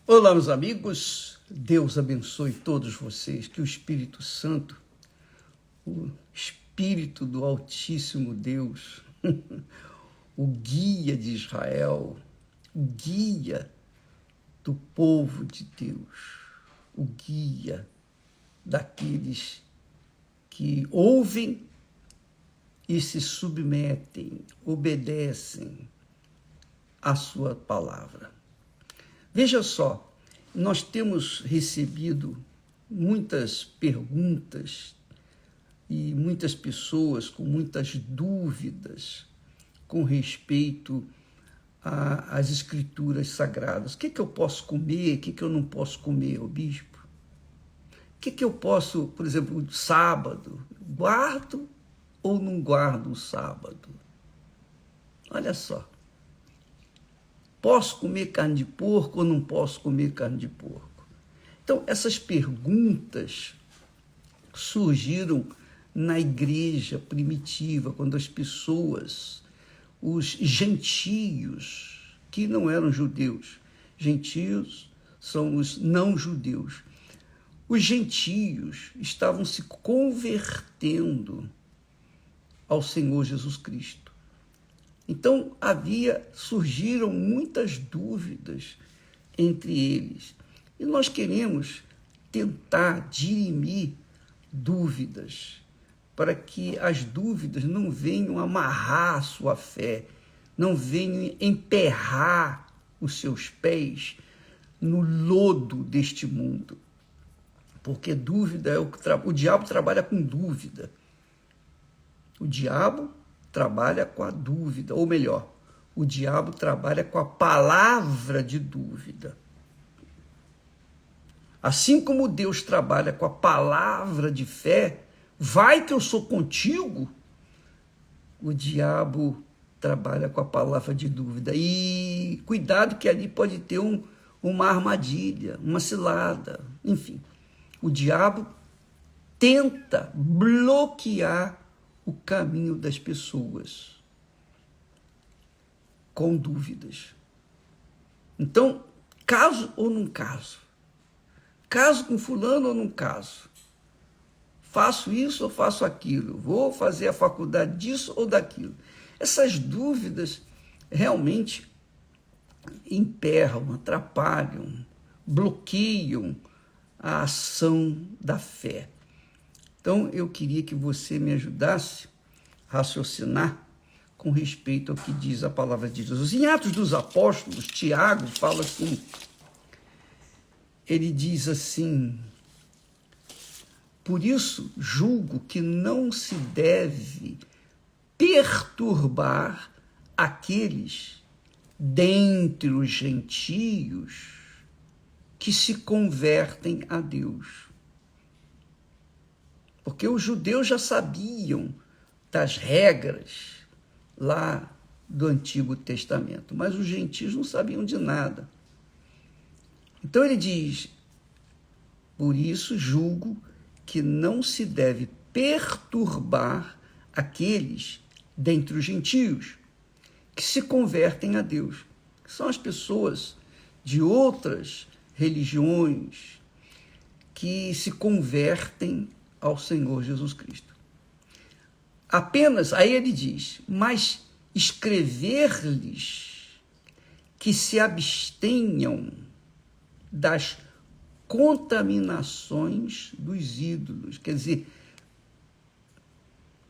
Olá, meus amigos, Deus abençoe todos vocês, que o Espírito Santo, o Espírito do Altíssimo Deus, o guia de Israel, o guia do povo de Deus, o guia daqueles que ouvem e se submetem, obedecem à sua palavra. Veja só, nós temos recebido muitas perguntas e muitas pessoas com muitas dúvidas com respeito às escrituras sagradas. O que eu posso comer, o que eu não posso comer, ô bispo? O que eu posso, por exemplo, sábado, guardo ou não guardo o sábado? Olha só. Posso comer carne de porco ou não posso comer carne de porco? Então, essas perguntas surgiram na igreja primitiva, quando as pessoas, os gentios, que não eram judeus, gentios são os não-judeus, os gentios estavam se convertendo ao Senhor Jesus Cristo. Então, surgiram muitas dúvidas entre eles. E nós queremos tentar dirimir dúvidas, para que as dúvidas não venham amarrar a sua fé, não venham emperrar os seus pés no lodo deste mundo. Porque dúvida é o diabo trabalha com dúvida. O diabo trabalha com a dúvida, ou melhor, o diabo trabalha com a palavra de dúvida. Assim como Deus trabalha com a palavra de fé, vai que eu sou contigo, o diabo trabalha com a palavra de dúvida. E cuidado que ali pode ter uma armadilha, uma cilada, enfim. O diabo tenta bloquear o caminho das pessoas com dúvidas. Então, caso ou não caso? Caso com fulano ou não caso? Faço isso ou faço aquilo? Vou fazer a faculdade disso ou daquilo? Essas dúvidas realmente emperram, atrapalham, bloqueiam a ação da fé. Então, eu queria que você me ajudasse a raciocinar com respeito ao que diz a palavra de Jesus. Em Atos dos Apóstolos, Tiago fala assim, ele diz assim: por isso julgo que não se deve perturbar aqueles dentre os gentios que se convertem a Deus. Porque os judeus já sabiam das regras lá do Antigo Testamento, mas os gentios não sabiam de nada. Então ele diz, por isso julgo que não se deve perturbar aqueles dentre os gentios que se convertem a Deus, que são as pessoas de outras religiões que se convertem ao Senhor Jesus Cristo. Apenas, aí ele diz, mas escrever-lhes que se abstenham das contaminações dos ídolos, quer dizer,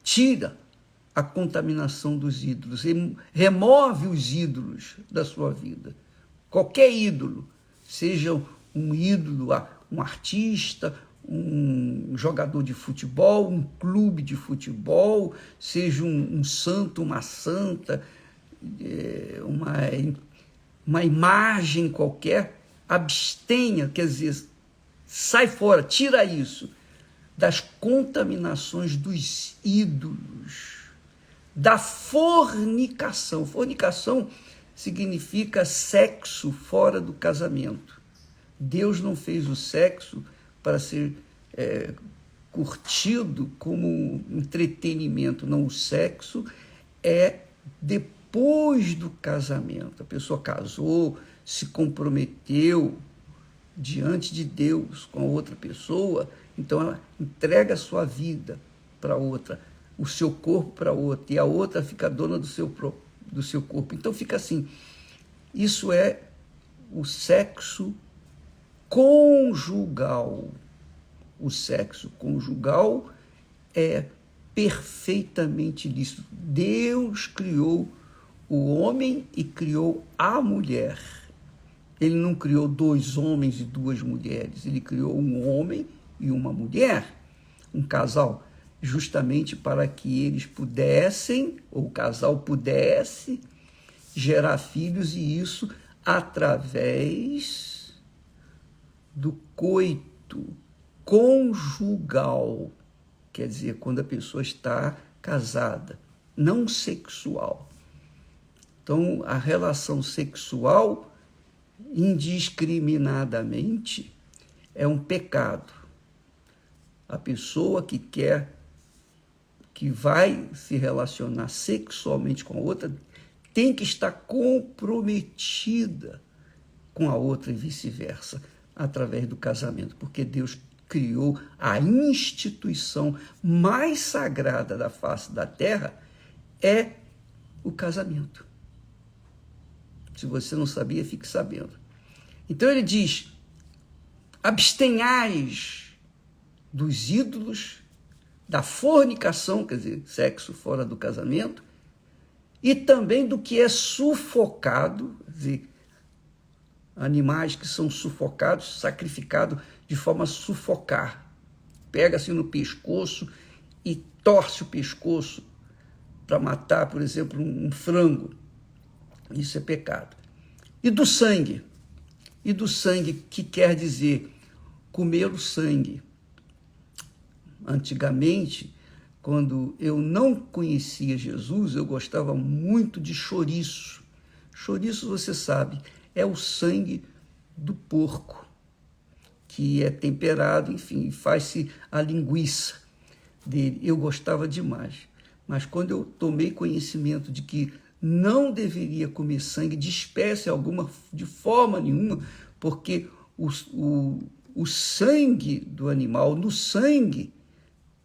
tira a contaminação dos ídolos, remove os ídolos da sua vida. Qualquer ídolo, seja um ídolo, um artista, um jogador de futebol, um clube de futebol, seja um santo, uma santa, uma imagem qualquer, abstenha, quer dizer, sai fora, tira isso das contaminações dos ídolos, da fornicação. Fornicação significa sexo fora do casamento. Deus não fez o sexo para ser curtido como entretenimento. Não, o sexo é depois do casamento. A pessoa casou, se comprometeu diante de Deus com a outra pessoa, então ela entrega a sua vida para outra, o seu corpo para outra, e a outra fica dona do seu corpo. Então fica assim, isso é o sexo conjugal. O sexo conjugal é perfeitamente lícito. Deus criou o homem e criou a mulher. Ele não criou 2 homens e 2 mulheres, ele criou um homem e uma mulher, um casal, justamente para que eles pudessem, ou o casal pudesse, gerar filhos, e isso através do coito conjugal, quer dizer, quando a pessoa está casada, não sexual. Então, a relação sexual indiscriminadamente é um pecado. A pessoa que vai se relacionar sexualmente com a outra tem que estar comprometida com a outra e vice-versa, através do casamento, porque Deus criou a instituição mais sagrada da face da terra, é o casamento. Se você não sabia, fique sabendo. Então ele diz, abstenhais dos ídolos, da fornicação, quer dizer, sexo fora do casamento, e também do que é sufocado, quer dizer, animais que são sufocados, sacrificados de forma a sufocar. Pega assim no pescoço e torce o pescoço para matar, por exemplo, um frango. Isso é pecado. E do sangue, que quer dizer comer o sangue. Antigamente, quando eu não conhecia Jesus, eu gostava muito de chouriço. Chouriço, você sabe, é o sangue do porco, que é temperado, enfim, faz-se a linguiça dele. Eu gostava demais. Mas quando eu tomei conhecimento de que não deveria comer sangue de espécie alguma, de forma nenhuma, porque o sangue do animal, no sangue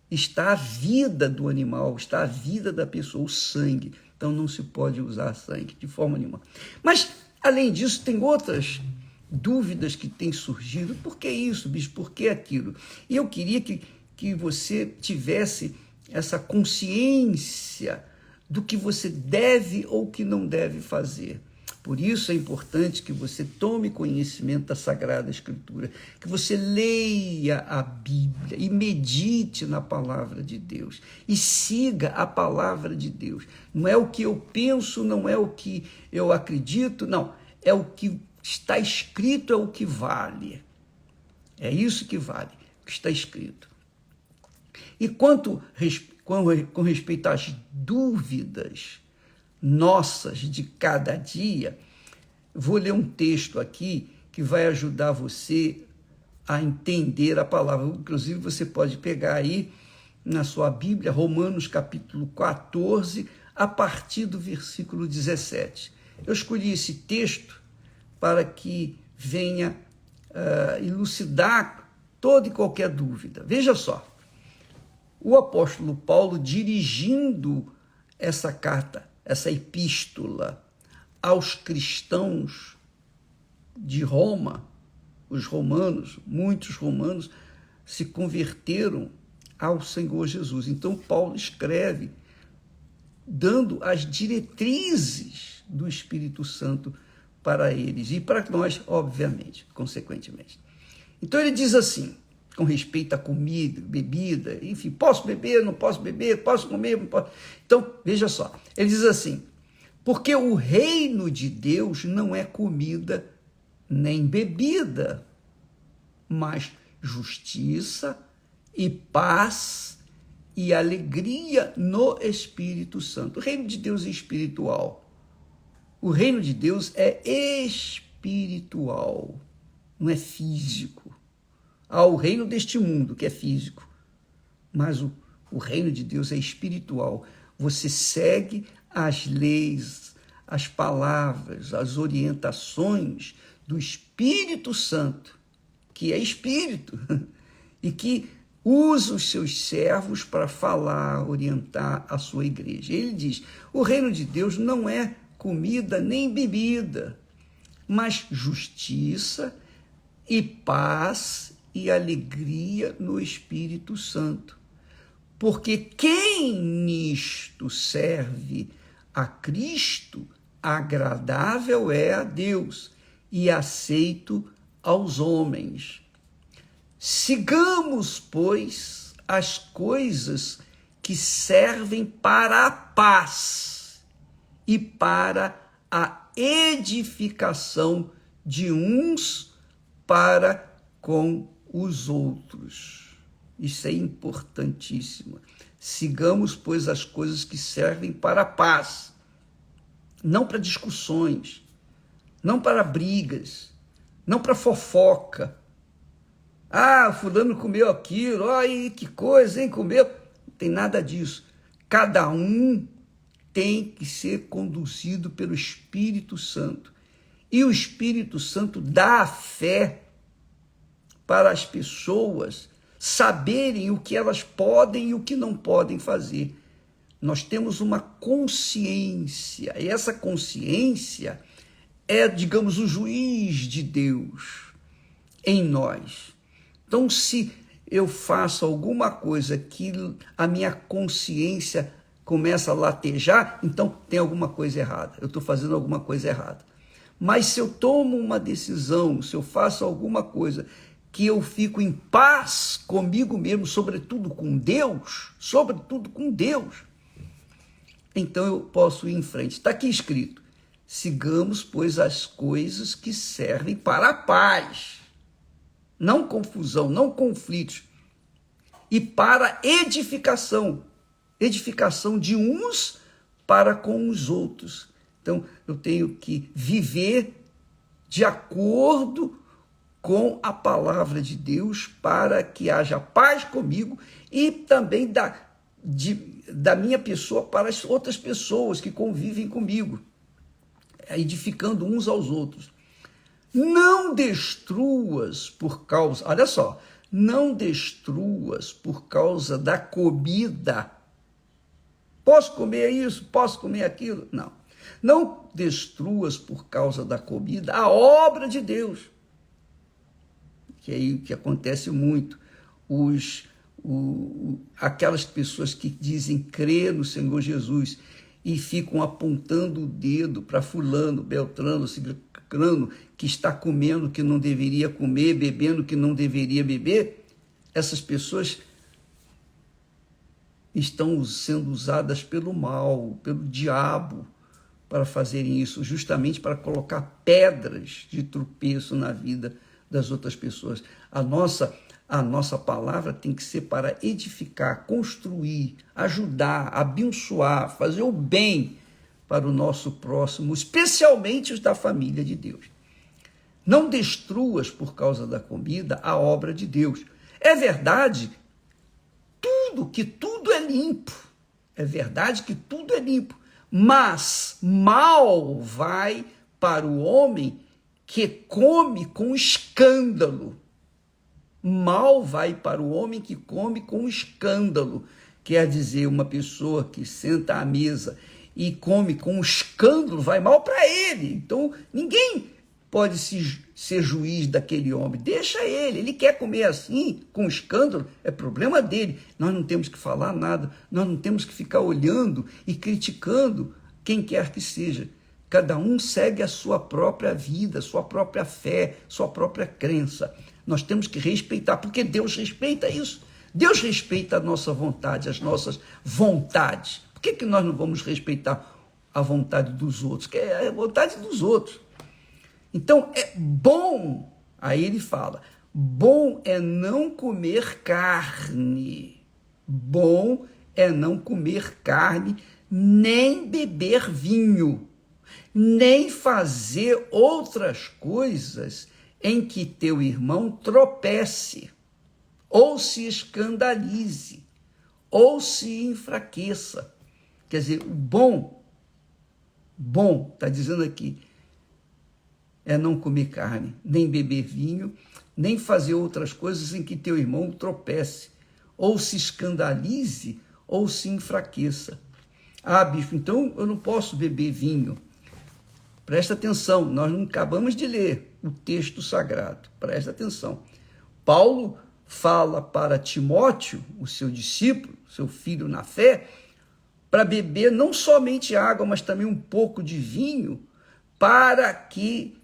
está a vida do animal, está a vida da pessoa, o sangue. Então não se pode usar sangue de forma nenhuma. Mas, além disso, tem outras dúvidas que têm surgido. Por que isso, bispo? Por que aquilo? E eu queria que você tivesse essa consciência do que você deve ou que não deve fazer. Por isso é importante que você tome conhecimento da Sagrada Escritura, que você leia a Bíblia e medite na palavra de Deus e siga a palavra de Deus. Não é o que eu penso, não é o que eu acredito, não. É o que está escrito, é o que vale. É isso que vale, o que está escrito. E com respeito às dúvidas nossas de cada dia, vou ler um texto aqui que vai ajudar você a entender a palavra. Inclusive, você pode pegar aí na sua Bíblia, Romanos capítulo 14, a partir do versículo 17. Eu escolhi esse texto para que venha elucidar toda e qualquer dúvida. Veja só, o apóstolo Paulo, dirigindo essa carta, essa epístola aos cristãos de Roma, os romanos, muitos romanos se converteram ao Senhor Jesus. Então Paulo escreve dando as diretrizes do Espírito Santo para eles e para nós, obviamente, consequentemente. Então ele diz assim, com respeito à comida, bebida, enfim, posso beber, não posso beber, posso comer, não posso... Então, veja só, ele diz assim, porque o reino de Deus não é comida nem bebida, mas justiça e paz e alegria no Espírito Santo. O reino de Deus é espiritual. O reino de Deus é espiritual, não é físico. Há o reino deste mundo, que é físico, mas o reino de Deus é espiritual. Você segue as leis, as palavras, as orientações do Espírito Santo que é espírito e que usa os seus servos para falar, orientar a sua igreja. Ele diz: o reino de Deus não é comida nem bebida, mas justiça e paz e alegria no Espírito Santo. Porque quem nisto serve a Cristo, agradável é a Deus e aceito aos homens. Sigamos, pois, as coisas que servem para a paz e para a edificação de uns para com os outros. Isso é importantíssimo. Sigamos, pois, as coisas que servem para a paz, não para discussões, não para brigas, não para fofoca. Ah, fulano comeu aquilo, ai, que coisa, hein, comeu. Não tem nada disso. Cada um tem que ser conduzido pelo Espírito Santo. E o Espírito Santo dá a fé para as pessoas saberem o que elas podem e o que não podem fazer. Nós temos uma consciência, e essa consciência é, digamos, o juiz de Deus em nós. Então, se eu faço alguma coisa que a minha consciência começa a latejar, então tem alguma coisa errada, eu estou fazendo alguma coisa errada. Mas se eu tomo uma decisão, se eu faço alguma coisa que eu fico em paz comigo mesmo, sobretudo com Deus, então eu posso ir em frente. Está aqui escrito: sigamos, pois, as coisas que servem para a paz, não confusão, não conflitos, e para edificação de uns para com os outros. Então, eu tenho que viver de acordo com a palavra de Deus para que haja paz comigo e também da minha pessoa para as outras pessoas que convivem comigo, edificando uns aos outros. Não destruas por causa, olha só, não destruas por causa da comida. Posso comer isso? Posso comer aquilo? Não. Não destruas por causa da comida a obra de Deus. Que é aí que acontece muito. Aquelas pessoas que dizem crer no Senhor Jesus e ficam apontando o dedo para fulano, beltrano, ciclano, que está comendo o que não deveria comer, bebendo o que não deveria beber, essas pessoas estão sendo usadas pelo mal, pelo diabo, para fazerem isso, justamente para colocar pedras de tropeço na vida das outras pessoas. A nossa palavra tem que ser para edificar, construir, ajudar, abençoar, fazer o bem para o nosso próximo, especialmente os da família de Deus. Não destruas por causa da comida a obra de Deus. É verdade que tudo é limpo. É verdade que tudo é limpo. Mas mal vai para o homem que come com escândalo. Mal vai para o homem que come com escândalo. Quer dizer, uma pessoa que senta à mesa e come com escândalo, vai mal para ele. Então, ninguém pode ser juiz daquele homem. Deixa ele quer comer assim, com escândalo, é problema dele. Nós não temos que falar nada, nós não temos que ficar olhando e criticando quem quer que seja. Cada um segue a sua própria vida, sua própria fé, sua própria crença. Nós temos que respeitar, porque Deus respeita isso. Deus respeita a nossa vontade, as nossas vontades. Por que nós não vamos respeitar a vontade dos outros? Que é a vontade dos outros. Então, é bom, aí ele fala, bom é não comer carne. Bom é não comer carne, nem beber vinho, nem fazer outras coisas em que teu irmão tropece, ou se escandalize, ou se enfraqueça. Quer dizer, o bom, está dizendo aqui, é não comer carne, nem beber vinho, nem fazer outras coisas em que teu irmão tropece, ou se escandalize, ou se enfraqueça. Ah, bispo, então eu não posso beber vinho. Presta atenção, nós não acabamos de ler o texto sagrado. Presta atenção. Paulo fala para Timóteo, o seu discípulo, seu filho na fé, para beber não somente água, mas também um pouco de vinho, para que,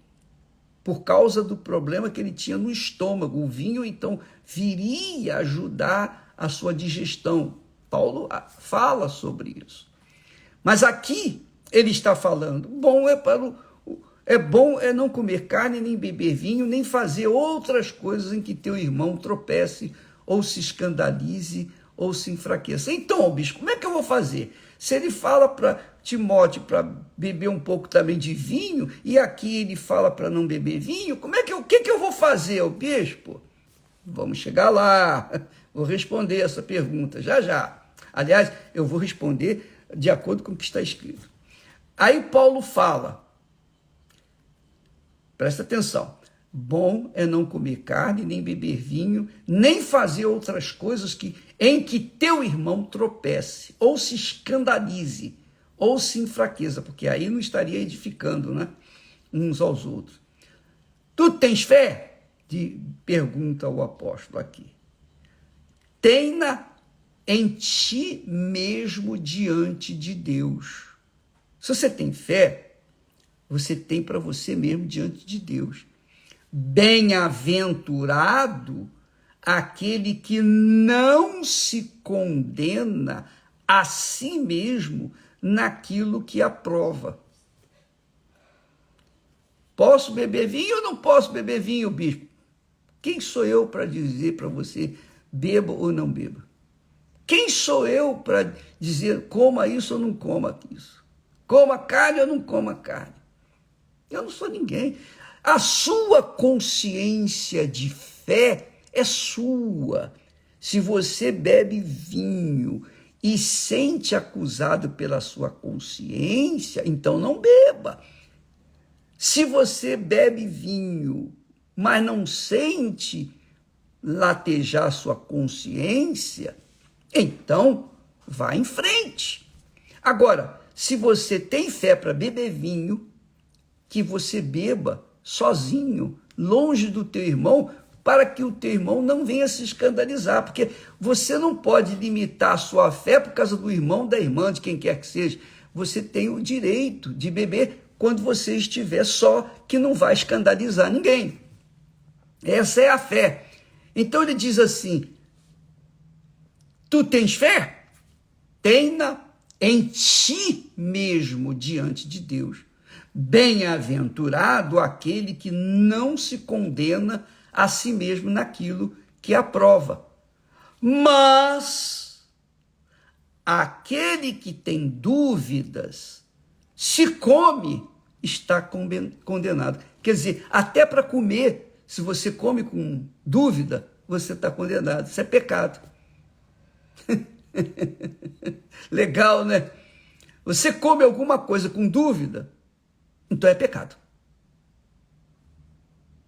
por causa do problema que ele tinha no estômago, o vinho então viria ajudar a sua digestão. Paulo fala sobre isso. Mas aqui ele está falando, bom é não comer carne, nem beber vinho, nem fazer outras coisas em que teu irmão tropece, ou se escandalize, ou se enfraqueça. Então, bispo, como é que eu vou fazer? Se ele fala para Timóteo para beber um pouco também de vinho, e aqui ele fala para não beber vinho, o que eu vou fazer, bispo? Vamos chegar lá, vou responder essa pergunta já já. Aliás, eu vou responder de acordo com o que está escrito. Aí Paulo fala, presta atenção, bom é não comer carne, nem beber vinho, nem fazer outras coisas em que teu irmão tropece, ou se escandalize, ou se enfraqueça, porque aí não estaria edificando, né, uns aos outros. Tu tens fé? Pergunta o apóstolo aqui. Tenha em ti mesmo diante de Deus. Se você tem fé, você tem para você mesmo diante de Deus. Bem-aventurado aquele que não se condena a si mesmo naquilo que aprova. Posso beber vinho ou não posso beber vinho, bispo? Quem sou eu para dizer para você beba ou não beba? Quem sou eu para dizer coma isso ou não coma isso? Coma carne ou não coma carne? Eu não sou ninguém. A sua consciência de fé é sua. Se você bebe vinho e sente acusado pela sua consciência, então não beba. Se você bebe vinho, mas não sente latejar sua consciência, então vá em frente. Agora, se você tem fé para beber vinho, que você beba sozinho, longe do teu irmão, para que o teu irmão não venha se escandalizar, porque você não pode limitar a sua fé por causa do irmão, da irmã, de quem quer que seja. Você tem o direito de beber quando você estiver só, que não vai escandalizar ninguém. Essa é a fé. Então ele diz assim, tu tens fé? Tenha em ti mesmo diante de Deus. Bem-aventurado aquele que não se condena a si mesmo naquilo que aprova. Mas aquele que tem dúvidas, se come, está condenado. Quer dizer, até para comer, se você come com dúvida, você está condenado. Isso é pecado. Legal, né? Você come alguma coisa com dúvida, então é pecado.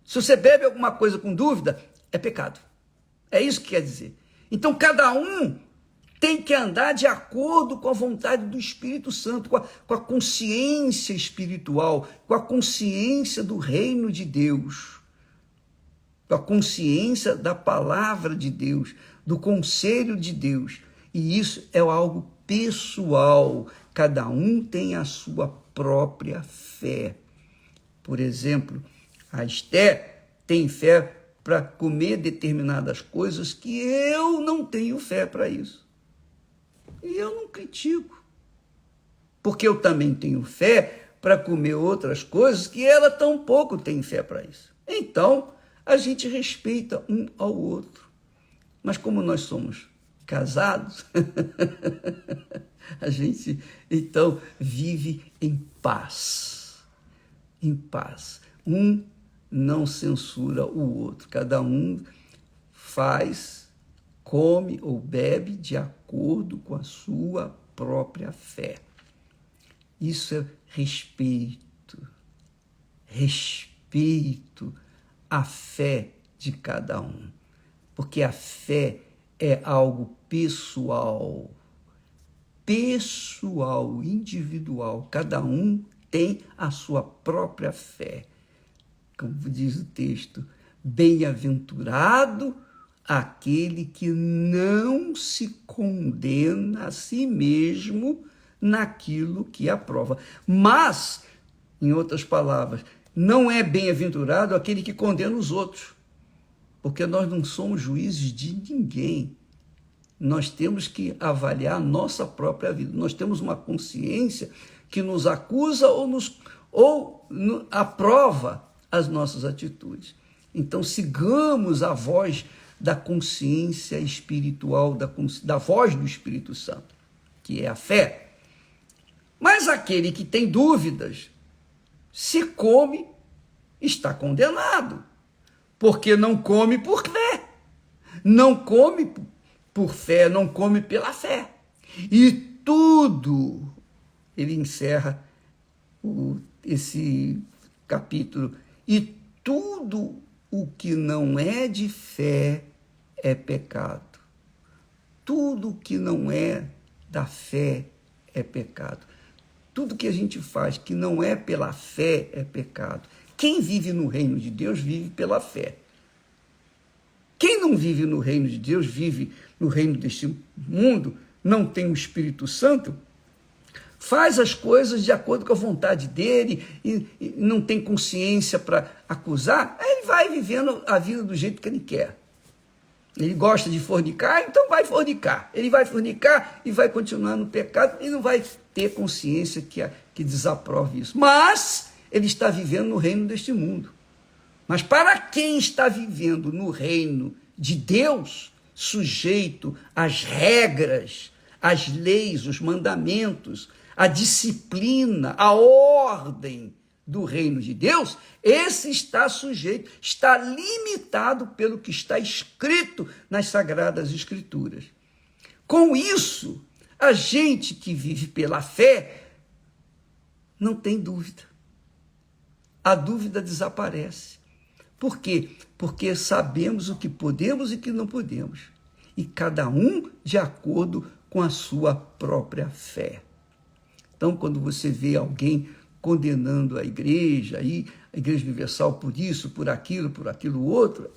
Se você bebe alguma coisa com dúvida, é pecado. É isso que quer dizer. Então, cada um tem que andar de acordo com a vontade do Espírito Santo, com a consciência espiritual, com a consciência do reino de Deus, com a consciência da palavra de Deus, do conselho de Deus. E isso é algo pessoal. Cada um tem a sua própria fé. Por exemplo, a Esther tem fé para comer determinadas coisas que eu não tenho fé para isso. E eu não critico, porque eu também tenho fé para comer outras coisas que ela tampouco tem fé para isso. Então, a gente respeita um ao outro. Mas como nós somos casados, a gente, então, vive em paz. Em paz. Um não censura o outro. Cada um come ou bebe de acordo com a sua própria fé. Isso é respeito. Respeito. respeito à fé de cada um, porque a fé é algo pessoal, individual. Cada um tem a sua própria fé. Como diz o texto, bem-aventurado aquele que não se condena a si mesmo naquilo que aprova. Mas, em outras palavras, não é bem-aventurado aquele que condena os outros, porque nós não somos juízes de ninguém. Nós temos que avaliar a nossa própria vida. Nós temos uma consciência que nos acusa ou aprova as nossas atitudes. Então, sigamos a voz da consciência espiritual, da voz do Espírito Santo, que é a fé. Mas aquele que tem dúvidas, se come, está condenado, porque não come por fé. Não come por fé, não come pela fé. E tudo, ele encerra esse capítulo, e tudo o que não é de fé é pecado. Tudo que não é da fé é pecado. Tudo que a gente faz que não é pela fé é pecado. Quem vive no reino de Deus vive pela fé. Quem não vive no reino de Deus, vive no reino deste mundo, não tem o Espírito Santo, faz as coisas de acordo com a vontade dele e não tem consciência para acusar, aí ele vai vivendo a vida do jeito que ele quer. Ele gosta de fornicar, então vai fornicar. Ele vai fornicar e vai continuar no pecado e não vai ter consciência que desaprove isso. Mas ele está vivendo no reino deste mundo. Mas para quem está vivendo no reino de Deus, sujeito às regras, às leis, os mandamentos, a disciplina, a ordem do reino de Deus, esse está sujeito, está limitado pelo que está escrito nas Sagradas Escrituras. Com isso, a gente que vive pela fé não tem dúvida. A dúvida desaparece. Por quê? Porque sabemos o que podemos e o que não podemos. E cada um de acordo com a sua própria fé. Então, quando você vê alguém condenando a Igreja Universal por isso, por aquilo outro,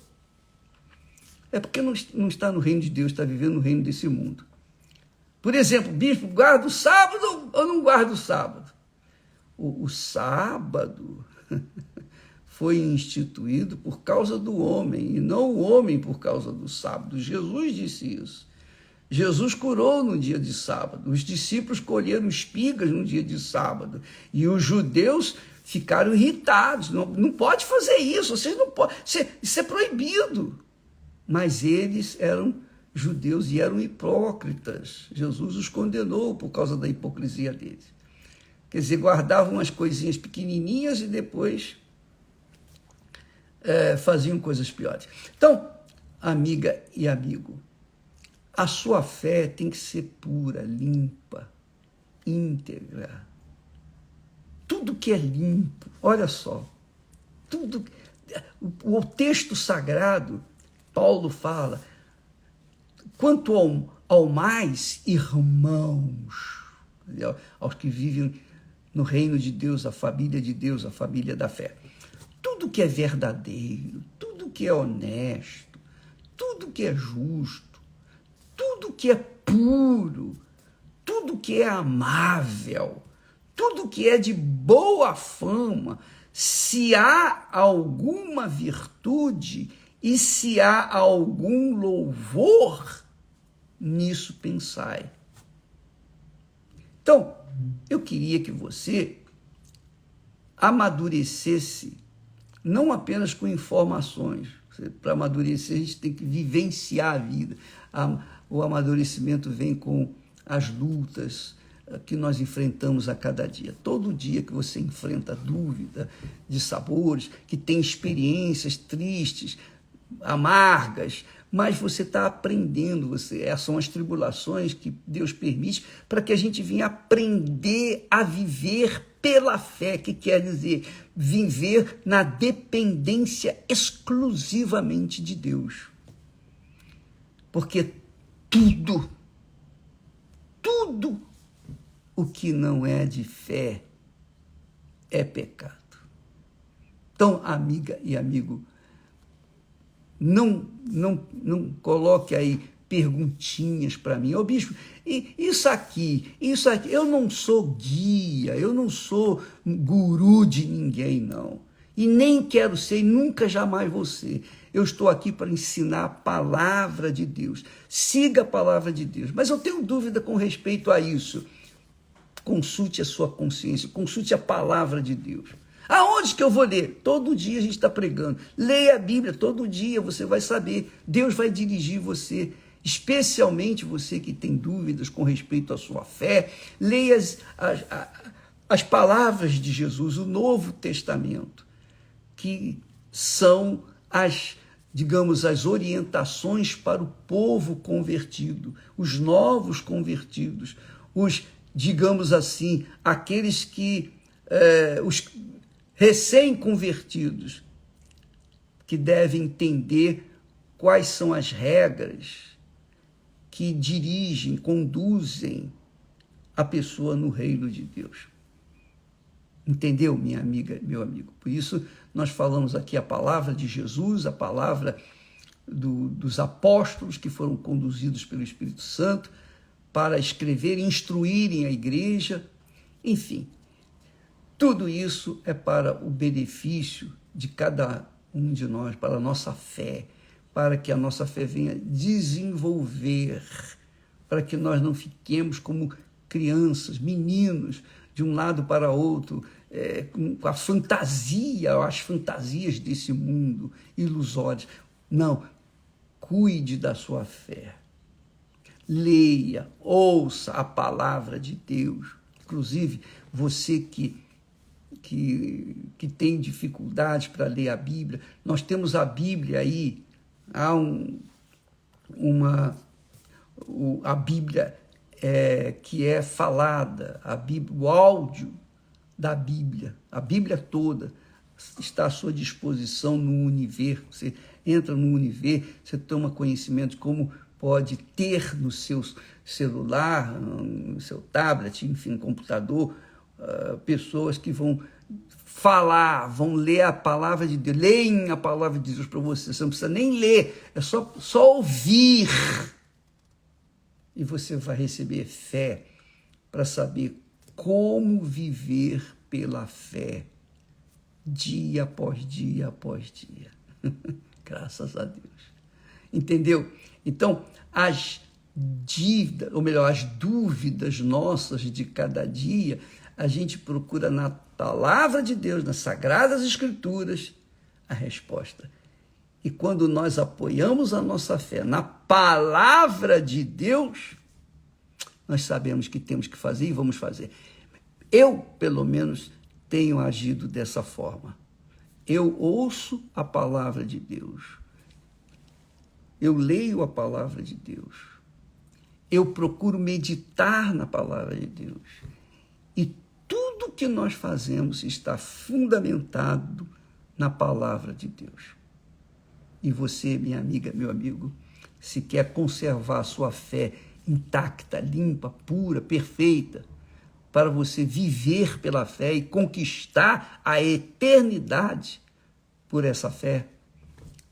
é porque não está no reino de Deus, está vivendo no reino desse mundo. Por exemplo, bispo, guarda o sábado ou não guarda o sábado? O sábado foi instituído por causa do homem, e não o homem por causa do sábado. Jesus disse isso. Jesus curou no dia de sábado, os discípulos colheram espigas no dia de sábado, e os judeus ficaram irritados, não pode fazer isso, vocês não podem, isso é proibido. Mas eles eram judeus e eram hipócritas, Jesus os condenou por causa da hipocrisia deles. Quer dizer, guardavam umas coisinhas pequenininhas e depois faziam coisas piores. Então, amiga e amigo, a sua fé tem que ser pura, limpa, íntegra. Tudo que é limpo, olha só, o texto sagrado, Paulo fala, quanto ao mais, irmãos, aos que vivem no reino de Deus, a família da fé. Tudo que é verdadeiro, tudo que é honesto, tudo que é justo, tudo que é puro, tudo que é amável, tudo que é de boa fama, se há alguma virtude e se há algum louvor, nisso pensai. Então, eu queria que você amadurecesse, não apenas com informações. Para amadurecer, a gente tem que vivenciar a vida. O amadurecimento vem com as lutas que nós enfrentamos a cada dia. Todo dia que você enfrenta dúvida de sabores, que tem experiências tristes, amargas, mas você está aprendendo, são as tribulações que Deus permite para que a gente venha aprender a viver pela fé, que quer dizer viver na dependência exclusivamente de Deus. Porque tudo o que não é de fé é pecado. Então, amiga e amigo, não coloque aí perguntinhas para mim. Ô bispo, isso aqui, eu não sou guia, eu não sou guru de ninguém, não. E nem quero ser, e nunca jamais vou ser. Eu estou aqui para ensinar a palavra de Deus. Siga a palavra de Deus. Mas eu tenho dúvida com respeito a isso. Consulte a sua consciência, consulte a palavra de Deus. Aonde que eu vou ler? Todo dia a gente está pregando. Leia a Bíblia, todo dia você vai saber. Deus vai dirigir você, especialmente você que tem dúvidas com respeito à sua fé. Leia as palavras de Jesus, o Novo Testamento, que são as orientações para o povo convertido, os novos convertidos, aqueles que, os recém-convertidos, que devem entender quais são as regras que dirigem, conduzem a pessoa no reino de Deus. Entendeu, minha amiga, meu amigo? Por isso, nós falamos aqui a palavra de Jesus, a palavra dos apóstolos que foram conduzidos pelo Espírito Santo para escrever e instruírem a igreja. Enfim, tudo isso é para o benefício de cada um de nós, para a nossa fé, para que a nossa fé venha desenvolver, para que nós não fiquemos como crianças, meninos, de um lado para outro, com a fantasia, as fantasias desse mundo ilusórias. Não, cuide da sua fé. Leia, ouça a palavra de Deus. Inclusive, você que tem dificuldades para ler a Bíblia, nós temos a Bíblia aí, a Bíblia que é falada, o áudio da Bíblia, a Bíblia toda está à sua disposição no Univer. Você entra no Univer, você toma conhecimento de como pode ter no seu celular, no seu tablet, enfim, no computador, pessoas que vão falar, vão ler a palavra de Deus, leem a palavra de Deus para você. Você não precisa nem ler, é só ouvir. E você vai receber fé para saber como viver pela fé, dia após dia após dia. Graças a Deus. Entendeu? Então, as dúvidas nossas de cada dia, a gente procura na palavra de Deus, nas Sagradas Escrituras, a resposta. E quando nós apoiamos a nossa fé na palavra de Deus, nós sabemos que temos que fazer e vamos fazer. Eu, pelo menos, tenho agido dessa forma. Eu ouço a palavra de Deus. Eu leio a palavra de Deus. Eu procuro meditar na palavra de Deus. E tudo que nós fazemos está fundamentado na palavra de Deus. E você, minha amiga, meu amigo, se quer conservar a sua fé intacta, limpa, pura, perfeita, para você viver pela fé e conquistar a eternidade por essa fé,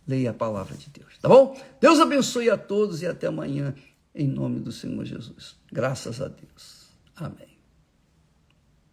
leia a palavra de Deus, tá bom? Deus abençoe a todos e até amanhã, em nome do Senhor Jesus. Graças a Deus. Amém.